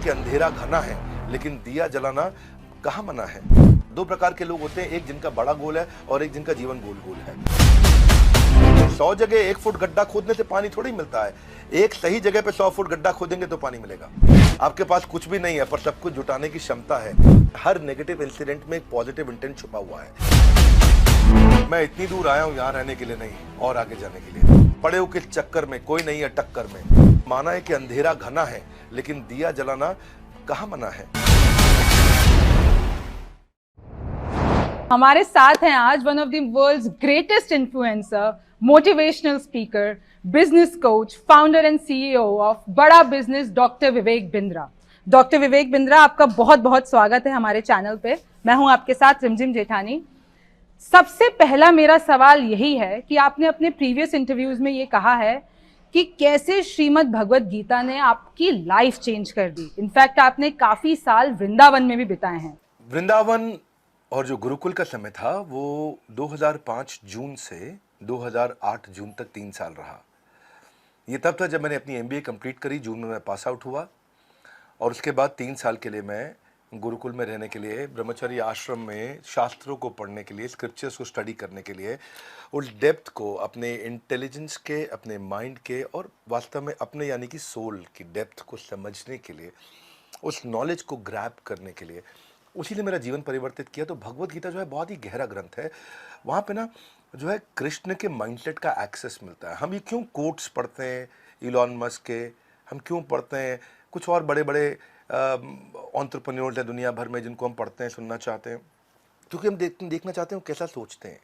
कि अंधेरा घना है लेकिन दिया जलाना कहाँ मना है। दो प्रकार के लोग होते हैं, एक जिनका बड़ा गोल है और एक जिनका जीवन गोल गोल है। 100 जगह 1 फुट गड्ढा खोदने से पानी थोड़ी मिलता है, एक सही जगह पे 100 फुट गड्ढा खोदेंगे तो पानी मिलेगा। आपके पास कुछ भी नहीं है पर सब कुछ जुटाने की क्षमता है। हर नेगेटिव इंसिडेंट में एक पॉजिटिव इंटेंट छुपा हुआ है। मैं इतनी दूर आया हूं यहाँ रहने के लिए नहीं और आगे जाने के लिए। पड़े हो किस चक्कर में, कोई नहीं है टक्कर में। माना है कि अंधेरा घना है लेकिन दिया जलाना कहाँ मना है। हमारे साथ हैं आज one of the world's greatest influencer, motivational speaker, business coach, founder and CEO of Bada business, doctor Vivek Bindra. Doctor Vivek Bindra, आपका बहुत बहुत स्वागत है हमारे चैनल पे। मैं हूं आपके साथ रिमझिम जेठानी। सबसे पहला मेरा सवाल यही है कि आपने अपने प्रीवियस इंटरव्यूज में ये कहा है कि कैसे श्रीमद् भगवत गीता ने आपकी लाइफ चेंज कर दी। इनफैक्ट आपने काफी साल वृंदावन में भी बिताए हैं। वृंदावन और जो गुरुकुल का समय था वो 2005 जून से 2008 जून तक 3 साल रहा। ये तब था जब मैंने अपनी एमबीए कंप्लीट करी, जून में मैं पास आउट हुआ और उसके बाद 3 साल के लिए मैं गुरुकुल में रहने के लिए, ब्रह्मचर्य आश्रम में शास्त्रों को पढ़ने के लिए, स्क्रिप्चर्स को स्टडी करने के लिए, उस डेप्थ को अपने इंटेलिजेंस के, अपने माइंड के और वास्तव में अपने यानी कि सोल की डेप्थ को समझने के लिए, उस नॉलेज को ग्रैब करने के लिए, उसी ने मेरा जीवन परिवर्तित किया। तो भगवत गीता जो है बहुत ही गहरा ग्रंथ है। वहाँ पे ना जो है कृष्ण के माइंडसेट का एक्सेस मिलता है। हम ये क्यों कोट्स पढ़ते हैं इलॉन मस्क के, हम क्यों पढ़ते हैं कुछ और बड़े बड़े एंटरप्रेन्योर्स हैं दुनिया भर में जिनको हम पढ़ते हैं, सुनना चाहते हैं, क्योंकि हम देखना चाहते हैं वो कैसा सोचते हैं,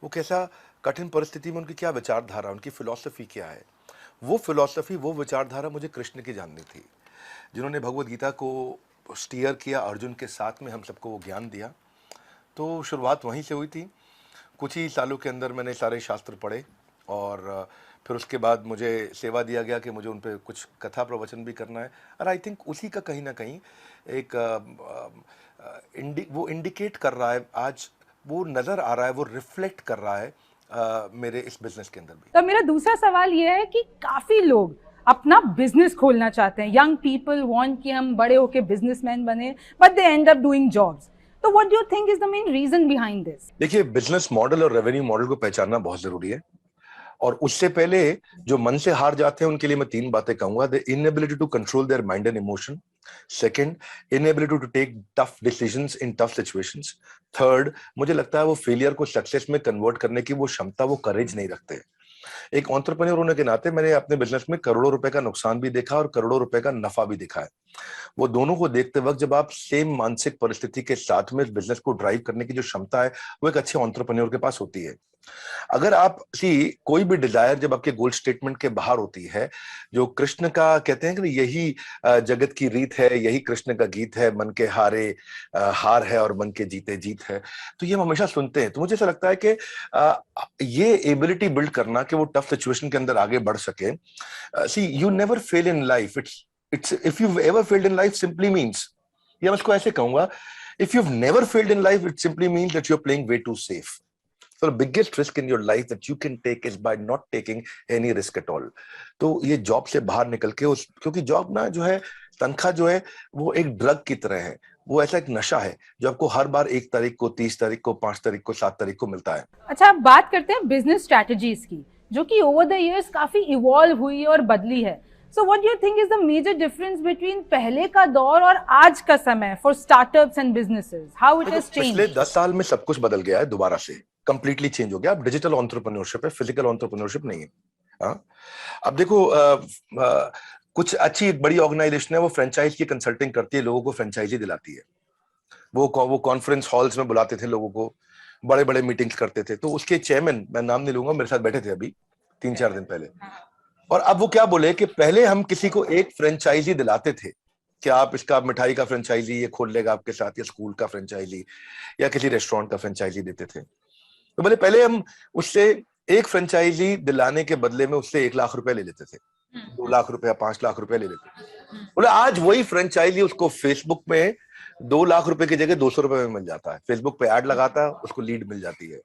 वो कैसा कठिन परिस्थिति में उनकी क्या विचारधारा, उनकी फ़िलॉसफ़ी क्या है। वो फ़िलॉसफ़ी, वो विचारधारा मुझे कृष्ण की जाननी थी, जिन्होंने भगवत गीता को स्टीयर किया, अर्जुन के साथ में हम सबको वो ज्ञान दिया। तो शुरुआत वहीं से हुई थी। कुछ ही सालों के अंदर मैंने सारे शास्त्र पढ़े और फिर उसके बाद मुझे सेवा दिया गया कि मुझे उन पर कुछ कथा प्रवचन भी करना है। और आई थिंक उसी का कहीं ना कहीं एक वो इंडिकेट कर रहा है, आज वो नज़र आ रहा है, वो रिफ्लेक्ट कर रहा है मेरे इस बिजनेस के अंदर भी। तो मेरा दूसरा सवाल ये है कि काफी लोग अपना बिजनेस खोलना चाहते हैं। यंग पीपल वांट कि हम बड़े होके बिजनेसमैन बने, but they end up doing jobs. तो what do you think is the main reason behind this? देखिए, बिजनेस मॉडल और रेवेन्यू मॉडल को पहचानना बहुत जरूरी है और उससे पहले जो मन से हार जाते हैं उनके लिए मैं 3 बातें कहूंगा। The inability to control their mind and emotion, second inability to take tough decisions in tough situations, third मुझे लगता है वो फेलियर को सक्सेस में कन्वर्ट करने की वो क्षमता, वो करेज नहीं रखते। एक एंटरप्रेन्योर होने के नाते मैंने अपने बिजनेस में करोड़ों रुपए का नुकसान भी देखा और करोड़ों रुपए का नफा भी देखा है। वो दोनों को देखते वक्त जब आप सेम मानसिक परिस्थिति के साथ में बिजनेस को ड्राइव करने की जो क्षमता है वो एक अच्छे एंटरप्रेन्योर के पास होती है। अगर आप कोई भी डिजायर जब आपके गोल स्टेटमेंट के बाहर होती है, जो कृष्ण का कहते हैं कि यही जगत की रीत है, यही कृष्ण का गीत है, मन के हारे हार है और मन के जीते जीत है, तो ये हम हमेशा सुनते हैं। तो मुझे ऐसा लगता है कि ये एबिलिटी बिल्ड करना कि वो टफ सिचुएशन के अंदर आगे बढ़ सके। See you never fail in life, it's if you ever failed in life simply means, या मैं इसको ऐसे कहूंगा, if you never failed in life it simply means that you are playing way too safe. So the biggest risk in your life that you can take is by not taking any risk at all. तो ये job से बाहर निकल के क्योंकि job ना जो है, तनख्वाह जो है वो एक ड्रग की तरह है, वो ऐसा एक नशा है जो आपको हर बार 1 तारीख को, 30 तारीख को, 5 तारीख को, 7 तारीख को मिलता है। अच्छा, अब बात करते हैं बिजनेस स्ट्रेटजीज की, जो कि ओवर द इयर्स काफी इवॉल्व हुई और बदली है। So what do you think is the major difference between पहले का दौर और आज का समय for startups and businesses? How it has changed? पिछले 10 साल में सब कुछ बदल गया है, दोबारा से कंप्लीटली चेंज हो गया। अब डिजिटल एंटरप्रेन्योरशिप है, फिजिकल एंटरप्रेन्योरशिप नहीं है। हाँ, अब देखो कुछ अच्छी एक बड़ी ऑर्गेनाइजेशन है, वो फ्रेंचाइज की कंसल्टिंग करती है, लोगों को फ्रेंचाइजी दिलाती है। वो कॉन्फ्रेंस हॉल्स में बुलाते थे लोगों को, बड़े बड़े मीटिंग्स करते थे। तो उसके चेयरमैन, मैं नाम नहीं लूंगा, मेरे साथ बैठे थे अभी 3-4 दिन पहले, और अब वो क्या बोले कि पहले हम किसी को एक फ्रेंचाइजी दिलाते थे कि आप इसका मिठाई का फ्रेंचाइजी ये खोल लेगा आपके साथ, या स्कूल का फ्रेंचाइजी या किसी रेस्टोरेंट का फ्रेंचाइजी देते थे। तो बोले पहले हम उससे एक फ्रेंचाइजी दिलाने के बदले में उससे 1 लाख रुपए ले लेते थे, 2 लाख रुपए, 5 लाख रुपए ले लेते थे। बोले आज वही फ्रेंचाइजी उसको फेसबुक में 2 लाख रुपए की जगह 200 रुपए में मिल जाता है। फेसबुक पे ऐड लगाता है, उसको लीड मिल जाती है।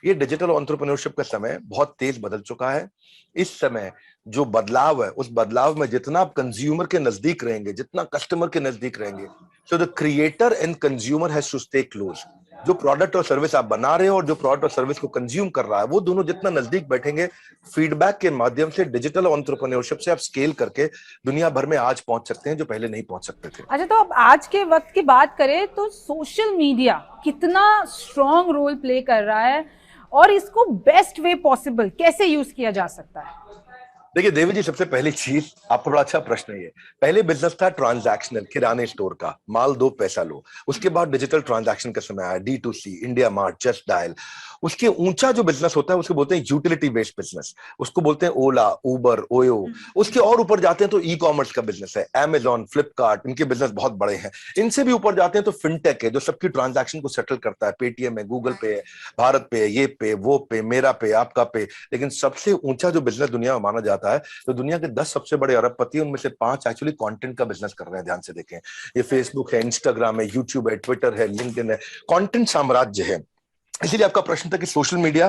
ये डिजिटल एंटरप्रेन्योरशिप का समय बहुत तेज बदल चुका है। इस समय जो बदलाव है, उस बदलाव में जितना आप कंज्यूमर के नजदीक रहेंगे, जितना कस्टमर के नजदीक रहेंगे, so the creator and consumer has to stay close. जो प्रोडक्ट और सर्विस आप बना रहे हो और जो प्रोडक्ट और सर्विस को कंज्यूम कर रहा है, वो दोनों जितना नजदीक बैठेंगे, फीडबैक के माध्यम से डिजिटल एंटरप्रेन्योरशिप से आप स्केल करके दुनिया भर में आज पहुंच सकते हैं जो पहले नहीं पहुंच सकते थे। अच्छा, तो अब आज के वक्त की बात करें तो सोशल मीडिया कितना स्ट्रॉन्ग रोल प्ले कर रहा है और इसको बेस्ट वे पॉसिबल कैसे यूज किया जा सकता है? देखिए देवी जी, सबसे पहली चीज, आप बड़ा अच्छा प्रश्न है ये। पहले बिजनेस था ट्रांजैक्शनल, किराने स्टोर का, माल दो पैसा लो। उसके बाद डिजिटल ट्रांजैक्शन का समय आया, D2C, India mart, just dial. उसके ऊंचा जो बिजनेस होता है उसको बोलते हैं यूटिलिटी बेस्ड बिजनेस, उसको बोलते हैं ओला, उबर, ओयो। उसके और ऊपर जाते हैं तो ई कॉमर्स का बिजनेस है, Amazon, फ्लिपकार्ट, इनके बिजनेस बहुत बड़े हैं। इनसे भी ऊपर जाते हैं तो फिनटेक है, जो सबकी ट्रांजैक्शन को सेटल करता है, पेटीएम है, गूगल पे है, भारत पे है, ये पे, वो पे, मेरा पे, आपका पे। लेकिन सबसे ऊंचा जो बिजनेस दुनिया में माना जाता है, तो दुनिया के 10 सबसे बड़े अरबपति, उनमें से 5 एक्चुअली कंटेंट का बिजनेस कर रहे हैं। ध्यान से देखें, ये फेसबुक है, इंस्टाग्राम है, यूट्यूब है, ट्विटर है, लिंक्डइन है, कंटेंट साम्राज्य है। इसीलिए आपका प्रश्न था कि सोशल मीडिया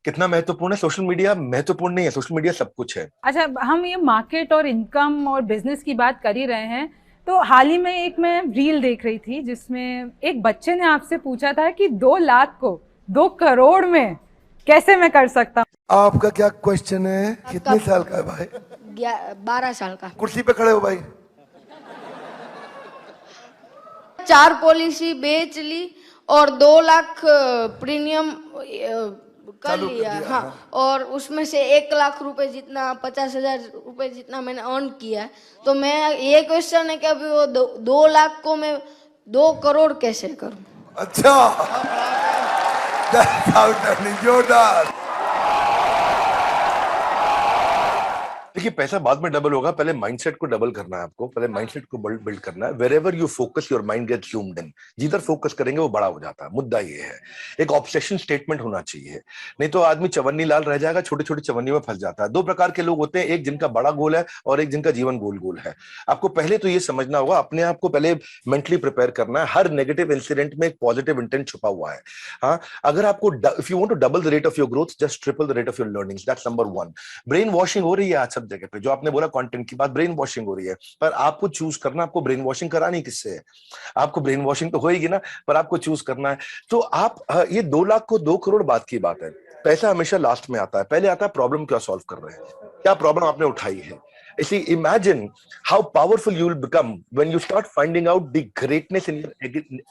कितना महत्वपूर्ण है। सोशल मीडिया महत्वपूर्ण नहीं है, सोशल मीडिया सब कुछ है। अच्छा, हम ये मार्केट और इनकम और बिजनेस की बात कर ही रहे हैं, तो हाल ही में एक मैं रील देख रही थी जिसमें एक बच्चे ने आपसे पूछा था कि 2 लाख को 2 करोड़ में कैसे मैं कर सकता हूँ। आपका क्या क्वेश्चन है? कितने साल का है भाई? 12 साल का। कुर्सी पे खड़े हो भाई। 4 पॉलिसी बेच ली और 2 लाख प्रीमियम कर चालू कर लिया। दिया, हाँ, हाँ। और उसमें से 1 लाख रुपए जितना, 50,000 रुपए जितना मैंने अर्न किया है। तो मैं, ये क्वेश्चन है कि अभी वो 2 लाख को मैं 2 करोड़ कैसे करूं? अच्छा, That's outstanding, जोरदार। देखिए, पैसा बाद में डबल होगा, पहले माइंडसेट को डबल करना है आपको, पहले माइंडसेट को बिल्ड करना है। Wherever you focus your mind gets zoomed in. जिधर फोकस करेंगे वो बड़ा हो जाता है। मुद्दा ये है, एक ऑब्सेशन स्टेटमेंट होना चाहिए, नहीं तो आदमी चवन्नी लाल रह जाएगा, छोटी छोटी चवन्नी में फंस जाता है। 2 प्रकार के लोग होते हैं, एक जिनका बड़ा गोल है और एक जिनका जीवन गोल गोल है। आपको पहले तो ये समझना होगा, अपने आप को पहले मेंटली प्रिपेयर करना है। हर नेगेटिव इंसिडेंट में एक पॉजिटिव इंटेंट छुपा हुआ है। हाँ, अगर आपको, if you want to double the rate of your growth, just triple the rate of your learnings. That's number 1। Brainwashing हो रही है आज सब जगह पे, जो आपने बोला कंटेंट की बात, ब्रेन वॉशिंग हो रही है, पर आपको चूज करना, आपको ब्रेन वॉशिंग करानी किससे है? आपको ब्रेन वॉशिंग तो होएगी ना, पर आपको चूज करना है। तो आप, ये 2 लाख को 2 करोड़ बात की बात है। पैसा हमेशा लास्ट में आता है, पहले आता है प्रॉब्लम क्या सॉल्व कर रहे हैं, क्या प्रॉब्लम आपने उठाई है। इसलिए imagine how powerful you will become when you start finding out the greatness in your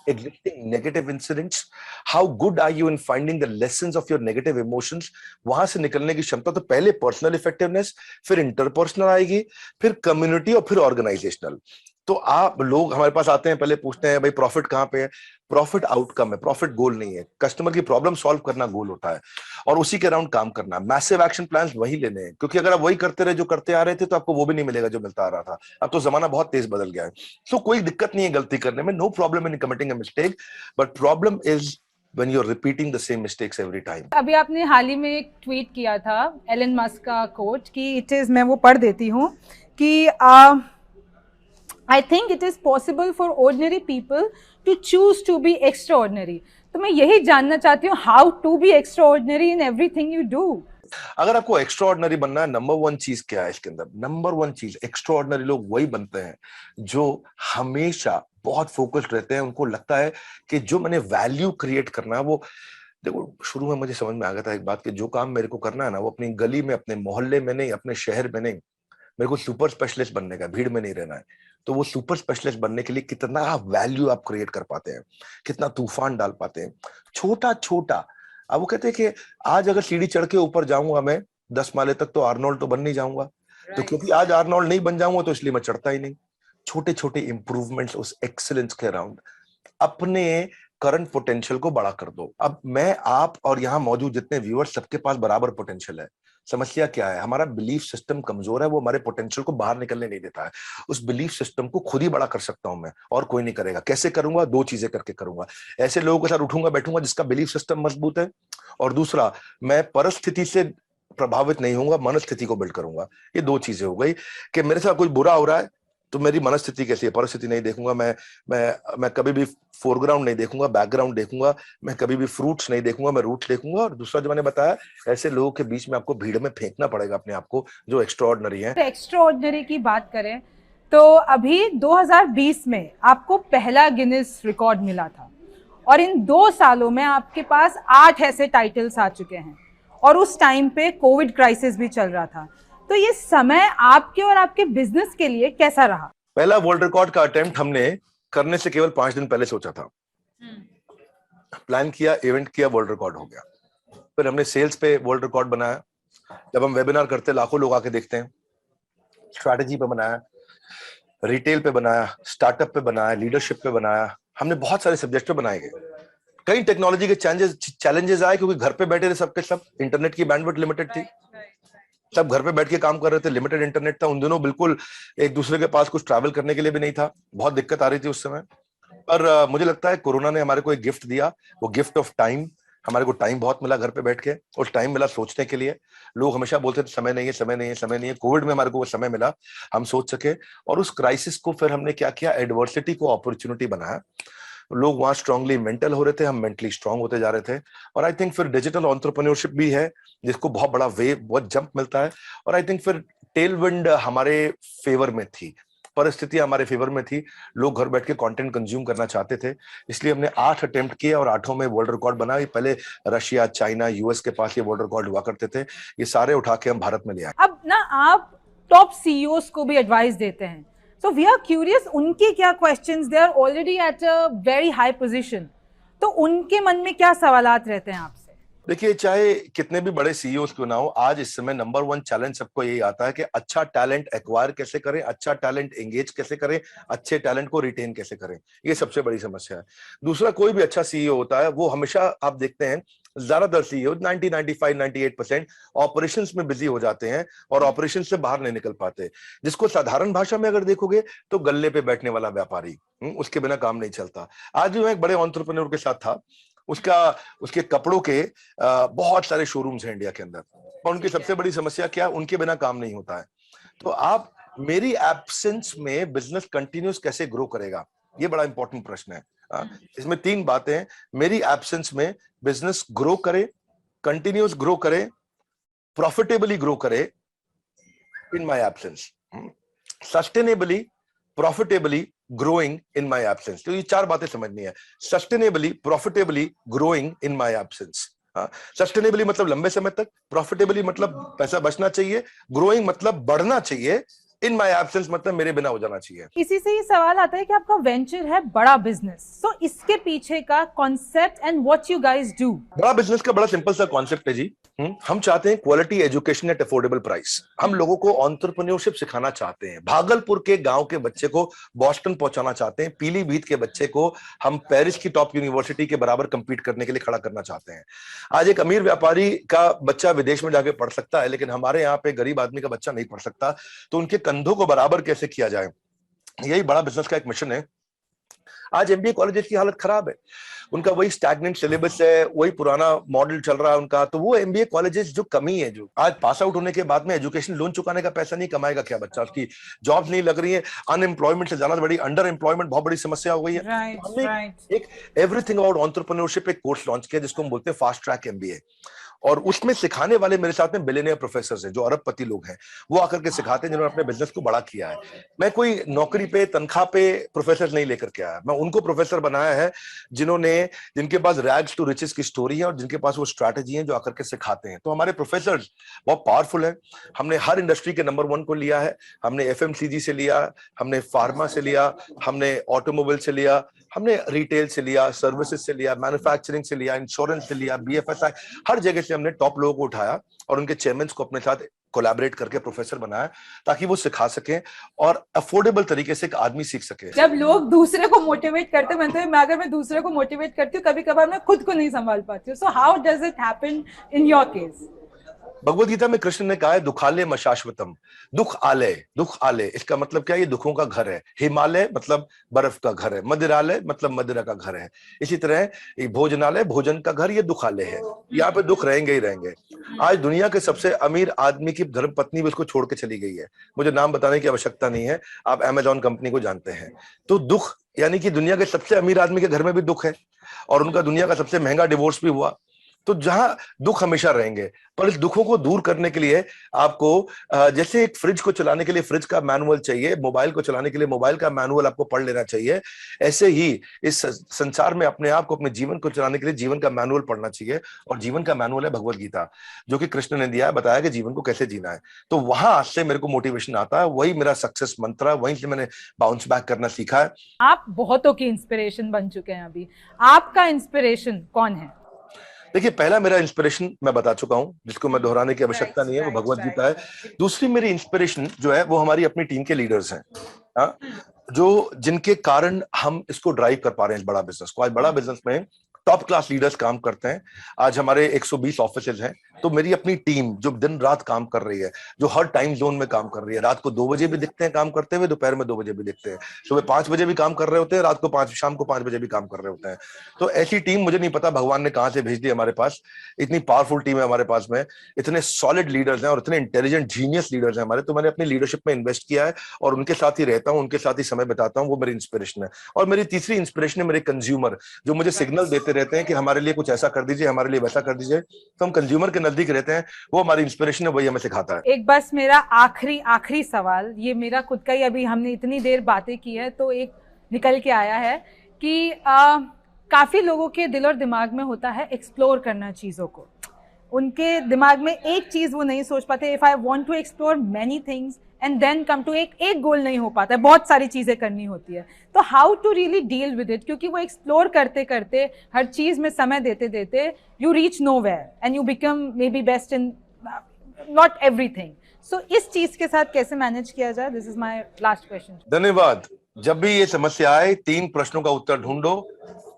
existing negative incidents. How good are you in finding the lessons of your negative emotions. वहां से निकलने की क्षमता, तो पहले पर्सनल इफेक्टिवनेस, फिर interpersonal आएगी, फिर कम्युनिटी और फिर ऑर्गेनाइजेशनल। तो आप लोग हमारे पास आते हैं, पहले पूछते हैं भाई प्रॉफिट कहां पे है? प्रॉफिट आउटकम है, प्रॉफिट गोल नहीं है। कस्टमर की प्रॉब्लम सॉल्व करना गोल होता है और उसी के अराउंड काम करना। मैसिव एक्शन प्लान्स वही लेने हैं, क्योंकि अगर आप वही करते रहे जो करते आ रहे थे, तो आपको वो भी नहीं मिलेगा जो मिलता आ रहा था। अब तो जमाना बहुत तेज बदल गया है। सो कोई दिक्कत नहीं है गलती करने में, no problem in committing a mistake, but problem is when you're repeating the same mistakes every time. अभी आपने हाल ही में एक ट्वीट किया था एलन मस्क का कोट कि इट इज, मैं वो पढ़ देती हूँ कि I think it is possible for ordinary people to choose to be extraordinary. तो मैं यही जानना चाहती हूँ, how to be extraordinary in everything you do. अगर आपको एक्स्ट्रा ऑर्डिनरी बनना है, नंबर 1 चीज क्या है इसके अंदर? नंबर 1 चीज, एक्स्ट्रा ऑर्डिनरी लोग वही बनते हैं जो हमेशा बहुत फोकस्ड रहते हैं। उनको लगता है कि जो मैंने वैल्यू क्रिएट करना है वो, देखो शुरू में मुझे समझ में आ गया था एक बात कि जो काम मेरे को करना है ना, वो अपनी गली में, अपने मोहल्ले में नहीं, अपने शहर में नहीं, मेरे को सुपर स्पेशलिस्ट बनने का, भीड़ में नहीं रहना है। तो वो सुपर स्पेशलिस्ट बनने के लिए कितना वैल्यू आप क्रिएट कर पाते हैं, कितना तूफान डाल पाते हैं, छोटा छोटा। अब वो कहते हैं कि आज अगर सीढ़ी चढ़ के ऊपर जाऊंगा मैं 10 माले तक, तो आर्नोल्ड तो बन नहीं जाऊंगा। तो क्योंकि आज आर्नोल्ड नहीं बन जाऊंगा, तो इसलिए मैं चढ़ता ही नहीं। छोटे छोटे इंप्रूवमेंट्स उस एक्सीलेंस के अराउंड, अपने करंट पोटेंशियल को बड़ा कर दो। अब मैं, आप और यहाँ मौजूद जितने व्यूअर्स, सबके पास बराबर पोटेंशियल है। समस्या क्या है? हमारा बिलीफ सिस्टम कमजोर है, वो हमारे पोटेंशियल को बाहर निकलने नहीं देता है। उस बिलीफ सिस्टम को खुद ही बड़ा कर सकता हूं मैं, और कोई नहीं करेगा। कैसे करूंगा? 2 चीजें करके करूंगा। ऐसे लोगों के साथ उठूंगा बैठूंगा जिसका बिलीफ सिस्टम मजबूत है, और दूसरा, मैं परिस्थिति से प्रभावित नहीं होऊंगा, मनस्थिति को बिल्ड करूंगा। ये 2 चीजें हो गई कि मेरे साथ कुछ बुरा हो रहा है तो मेरी मनस्थिति कैसी है, परिस्थिति नहीं देखूंगा मैं कभी भी फोरग्राउंड नहीं देखूंगा, बैकग्राउंड देखूंगा, मैं कभी भी फ्रूट्स नहीं देखूंगा, मैं रूट देखूंगा। और दूसरा जो मैंने बताया, ऐसे लोगों के बीच में आपको भीड़ में फेंकना पड़ेगा अपने आप को जो एक्स्ट्राऑर्डिनरी है। एक्स्ट्राऑर्डिनरी की बात करें तो अभी 2020 में आपको पहला गिनीज रिकॉर्ड मिला था और इन 2 सालों में आपके पास 8 ऐसे टाइटल्स आ चुके हैं और उस टाइम पे कोविड क्राइसिस भी चल रहा था। तो ये समय आपके और आपके बिजनेस के लिए कैसा रहा? पहला वर्ल्ड रिकॉर्ड का अटेम्प्ट हमने करने से केवल 5 दिन पहले सोचा था, प्लान किया, इवेंट किया, वर्ल्ड रिकॉर्ड हो गया। फिर हमने सेल्स पे वर्ल्ड रिकॉर्ड बनाया। जब हम वेबिनार करते लाखों लोग आके देखते हैं। स्ट्रैटेजी पे बनाया, रिटेल पे बनाया, स्टार्टअप पे बनाया, लीडरशिप पे बनाया, हमने बहुत सारे सब्जेक्ट पे बनाए गए। कई टेक्नोलॉजी के चैलेंजेस आए क्योंकि घर पे बैठे थे सबके सब, इंटरनेट की बैंडविड्थ लिमिटेड थी, सब घर पे बैठ के काम कर रहे थे, लिमिटेड इंटरनेट था। उन दिनों बिल्कुल एक दूसरे के पास कुछ ट्रैवल करने के लिए भी नहीं था, बहुत दिक्कत आ रही थी उस समय। पर मुझे लगता है कोरोना ने हमारे को एक गिफ्ट दिया, वो गिफ्ट ऑफ टाइम। हमारे को टाइम बहुत मिला घर पे बैठ के, और टाइम मिला सोचने के लिए। लोग हमेशा बोलते थे समय नहीं है, समय नहीं है, समय नहीं है। कोविड में हमारे को वो समय मिला, हम सोच सके, और उस क्राइसिस को फिर हमने क्या किया, एडवर्सिटी को अपॉर्चुनिटी बनाया। लोग वहां स्ट्रांगली मेंटल हो रहे थे, हम मेंटली स्ट्रांग होते जा रहे थे। और आई थिंक फिर डिजिटल एंटरप्रेन्योरशिप भी है जिसको बहुत बड़ा वेव, बहुत जंप मिलता है। और आई थिंक फिर टेल विंड हमारे फेवर में थी, परिस्थितियां हमारे फेवर में थी। लोग घर बैठ के कंटेंट कंज्यूम करना चाहते थे, इसलिए हमने 8 अटेम्प्ट किए और 8 में वर्ल्ड रिकॉर्ड बना। ये पहले रशिया, चाइना, यूएस के पास ये वर्ल्ड रिकॉर्ड हुआ करते थे, ये सारे उठा के हम भारत में ले आए। अब ना आप टॉप सीईओज को भी एडवाइस देते हैं, सो वी आर क्यूरियस उनके क्या questions, they are already at a very high position, तो उनके मन में क्या सवालात रहते हैं आपसे? देखिए, चाहे कितने भी बड़े सीईओ क्यों ना हो, आज इस समय नंबर 1 चैलेंज सबको यही आता है कि अच्छा टैलेंट एक्वायर कैसे करें, अच्छा टैलेंट एंगेज कैसे करें, अच्छे टैलेंट को रिटेन कैसे करें। ये सबसे बड़ी समस्या है। दूसरा, कोई भी अच्छा सीईओ होता है वो हमेशा, आप देखते हैं ज्यादातर सीईओ 90, 95, 98% ऑपरेशंस में बिजी हो जाते हैं और ऑपरेशन से बाहर नहीं निकल पाते। जिसको साधारण भाषा में अगर देखोगे तो गल्ले पे बैठने वाला व्यापारी, उसके बिना काम नहीं चलता। आज मैं एक बड़े एंटरप्रेन्योर के साथ था, उसके कपड़ों के बहुत सारे शोरूम्स हैं इंडिया के अंदर, और उनकी सबसे बड़ी समस्या क्या है, उनके बिना काम नहीं होता है। तो आप मेरी एब्सेंस में बिजनेस कंटिन्यूस कैसे ग्रो करेगा, ये बड़ा इंपॉर्टेंट प्रश्न है। इसमें 3 बातें हैं। मेरी एब्सेंस में बिजनेस ग्रो करे, कंटिन्यूस ग्रो करे, प्रॉफिटेबली ग्रो करे in my absence, sustainably, profitably growing in my absence. तो ये 4 बातें समझनी है। Sustainably, profitably growing in my absence. Sustainably मतलब लंबे समय तक, प्रॉफिटेबली मतलब पैसा बचना चाहिए, ग्रोइंग मतलब बढ़ना चाहिए, इन माय एब्सेंस मतलब मेरे बिना हो जाना चाहिए। इसी से ये सवाल आता है कि आपका वेंचर है बड़ा बिजनेस, सो इसके पीछे का concept and what you guys do. बड़ा बिजनेस का बड़ा सिंपल सा कॉन्सेप्ट है जी। हम चाहते हैं quality education at affordable price. हम लोगों को एंटरप्रेन्योरशिप सिखाना चाहते हैं। भागलपुर के गांव के बच्चे को बोस्टन पहुंचाना चाहते हैं, पीलीभीत के बच्चे को हम पेरिस की टॉप यूनिवर्सिटी के बराबर कंपीट करने के लिए खड़ा करना चाहते हैं। आज एक अमीर व्यापारी का बच्चा विदेश में जाके पढ़ सकता है, लेकिन हमारे यहाँ पे गरीब आदमी का बच्चा नहीं पढ़ सकता। तो उनके कंधों को बराबर कैसे किया जाए, यही बड़ा बिजनेस का एक मिशन है। आज एमबीए कॉलेजेस की हालत खराब है, उनका वही स्टैग्नेंट सिलेबस है, वही पुराना मॉडल चल रहा है उनका। तो वो एमबीए कॉलेजेस जो कमी है, जो आज पास आउट होने के बाद में एजुकेशन लोन चुकाने का पैसा नहीं कमाएगा क्या बच्चा, उसकी जॉब्स नहीं लग रही है, अनएम्प्लॉयमेंट से ज्यादा बड़ी अंडर एम्प्लॉयमेंट बहुत बड़ी समस्या हो गई है। हमने एक एवरीथिंग अबाउट एंटरप्रेन्योरशिप एक कोर्स लॉन्च किया जिसको हम बोलते हैं फास्ट ट्रैक एमबीए, और उसमें सिखाने वाले मेरे साथ में बिलियनियर प्रोफेसर हैं जो अरबपति लोग हैं। वो आकर के सिखाते हैं जिन्होंने अपने बिजनेस को बड़ा किया है। मैं कोई नौकरी पे, तनख्वाह पे प्रोफेसर नहीं लेकर के आया, मैं उनको प्रोफेसर बनाया है जिनके पास रैग्स टू रिचेस की स्टोरी है और जिनके पास वो स्ट्रैटेजी है जो आकर के सिखाते हैं। तो हमारे प्रोफेसर बहुत पावरफुल है। हमने हर इंडस्ट्री के नंबर 1 को लिया है। हमने एफएमसीजी से लिया, हमने फार्मा से लिया, हमने ऑटोमोबाइल से लिया, हमने रिटेल से लिया, सर्विसेज से लिया, मैन्युफैक्चरिंग से लिया, इंश्योरेंस से लिया, बीएफएसआई, हर जगह से हमने टॉप लोगों को उठाया और उनके चेयरमैन को अपने साथ कोलैबोरेट करके प्रोफेसर बनाया ताकि वो सिखा सकें और अफोर्डेबल तरीके से एक आदमी सीख सके। जब लोग दूसरे को मोटिवेट करते हैं, अगर मैं दूसरे को मोटिवेट करती हूँ, कभी कभार मैं खुद को नहीं संभाल पाती हूँ। So how does it happen in your case? Bhagavad Gita में कृष्ण ने कहा है दुखालय मशाश्वतम, दुख आलय इसका मतलब क्या है, ये दुखों का घर है। हिमालय मतलब बर्फ का घर है, मदिरालय मतलब मदिरा का घर है। इसी तरह भोजनालय भोजन का घर, ये दुखालय है, यहाँ पे दुख रहेंगे ही रहेंगे। आज दुनिया के सबसे अमीर आदमी की धर्मपत्नी भी उसको छोड़ के चली गई है। मुझे नाम बताने की आवश्यकता नहीं है, आप अमेजॉन कंपनी को जानते हैं। तो दुख, यानी कि दुनिया के सबसे अमीर आदमी के घर में भी दुख है, और उनका दुनिया का सबसे महंगा डिवोर्स भी हुआ। तो जहां दुख हमेशा रहेंगे, पर इस दुखों को दूर करने के लिए आपको जैसे एक फ्रिज को चलाने के लिए फ्रिज का मैनुअल चाहिए, मोबाइल को चलाने के लिए मोबाइल का मैनुअल आपको पढ़ लेना चाहिए, ऐसे ही इस संसार में अपने आप को, अपने जीवन को चलाने के लिए जीवन का मैनुअल पढ़ना चाहिए। और जीवन का मैनुअल है भगवत गीता, जो कि कृष्ण ने दिया है, बताया कि जीवन को कैसे जीना है। तो वहां से मेरे को मोटिवेशन आता है, वही मेरा सक्सेस मंत्र है, वहीं से मैंने बाउंस बैक करना सीखा है। आप बहुतों की इंस्पिरेशन बन चुके हैं, अभी आपका इंस्पिरेशन कौन है? देखिए, पहला मेरा इंस्पिरेशन मैं बता चुका हूं, जिसको मैं दोहराने की आवश्यकता नहीं है, वो भगवत गीता है। दूसरी मेरी इंस्पिरेशन जो है वो हमारी अपनी टीम के लीडर्स हैं, हाँ, जो जिनके कारण हम इसको ड्राइव कर पा रहे हैं इस बड़ा बिजनेस को। आज बड़ा बिजनेस में टॉप क्लास लीडर्स काम करते हैं। आज हमारे 120 ऑफिसेज हैं। तो मेरी अपनी टीम जो दिन रात काम कर रही है, जो हर टाइम जोन में काम कर रही है, रात को 2 बजे भी दिखते हैं काम करते हुए, दोपहर में 2 बजे भी दिखते हैं, सुबह 5 बजे भी काम कर रहे होते हैं, रात को शाम को 5 बजे भी काम कर रहे होते हैं। तो ऐसी टीम मुझे नहीं पता भगवान ने कहां से भेज दी हमारे पास। इतनी पावरफुल टीम है हमारे पास में, इतने सॉलिड लीडर्स हैं और इतने इंटेलिजेंट जीनियस लीडर्स हैं हमारे। तो मैंने अपनी लीडरशिप में इन्वेस्ट किया है और उनके साथ ही रहता हूं, उनके साथ ही समय बिताता हूं। वो मेरी इंस्पिरेशन है। और मेरी तीसरी इंस्पिरेशन है मेरे कंज्यूमर, जो मुझे सिग्नल देते रहते हैं कि हमारे लिए कुछ ऐसा कर दीजिए, हमारे लिए वैसा कर दीजिए। तो हम कंज्यूमर के नजदीक रहते हैं, वो हमारी इंस्पिरेशन है, वही हमें सिखाता है। एक बस मेरा आखिरी सवाल, ये मेरा खुद का ही, अभी हमने इतनी देर बातें की है तो एक निकल के आया है कि काफी लोगों के दिल और दिमाग में होता है एक्सप्लोर करना चीजों को। उनके दिमाग में एक चीज वो नहीं सोच पाते, if I want to explore many things and then come to एक गोल नहीं हो पाता है, बहुत सारी चीजें करनी होती है। तो how to really deal with it, क्योंकि वो एक्सप्लोर करते करते, हर चीज में समय देते देते, you reach nowhere and you become may be best in not everything. So इस चीज के साथ कैसे मैनेज किया जाए? This is my last question. धन्यवाद। जब भी ये समस्या आए, 3 प्रश्नों का उत्तर ढूंढो।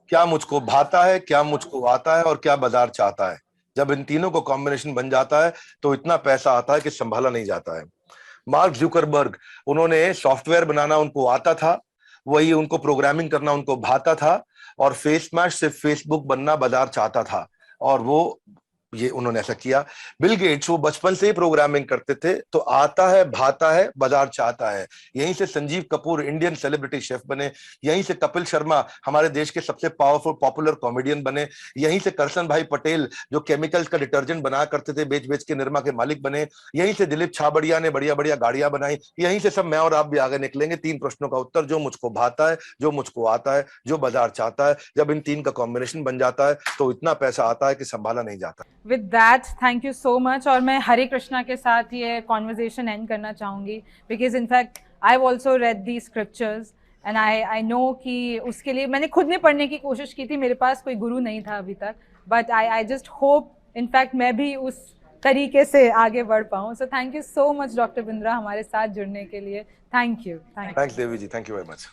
क्या मुझको भाता है, क्या मुझको आता है, और क्या बाजार चाहता है। जब इन तीनों को कॉम्बिनेशन बन जाता है तो इतना पैसा आता है कि संभाला नहीं जाता है। मार्क जुकरबर्ग, उन्होंने सॉफ्टवेयर बनाना उनको आता था, वही उनको प्रोग्रामिंग करना उनको भाता था, और फेस मैश से फेसबुक बनना बाजार चाहता था, और वो ये उन्होंने ऐसा किया। बिल गेट्स, वो बचपन से ही प्रोग्रामिंग करते थे, तो आता है, भाता है, बाजार चाहता है। यहीं से Sanjeev Kapoor Indian celebrity chef बने, यहीं से कपिल शर्मा हमारे देश के सबसे पावरफुल पॉपुलर कॉमेडियन बने, यहीं से करसन भाई पटेल जो केमिकल्स का डिटर्जेंट बनाया करते थे बेच बेच के निरमा के मालिक बने, यहीं से दिलीप छाबड़िया ने बढ़िया बढ़िया गाड़ियां बनाई, यहीं से सब मैं और आप भी आगे निकलेंगे। 3 प्रश्नों का उत्तर, जो मुझको भाता है, जो मुझको आता है, जो बाजार चाहता है। जब इन 3 का कॉम्बिनेशन बन जाता है तो इतना पैसा आता है कि संभाला नहीं जाता। With that, thank you so much. और मैं हरे कृष्णा के साथ ये कॉन्वर्जेशन एंड करना चाहूँगी, because in fact I have also red the scriptures and I know कि उसके लिए मैंने खुद ने पढ़ने की कोशिश की थी, मेरे पास कोई गुरु नहीं था अभी तक, but I just hope in fact मैं भी उस तरीके से आगे बढ़ पाऊँ। So thank you so much doctor Bindra हमारे साथ जुड़ने के लिए। Thank you. Thanks Devi ji, thank you very much.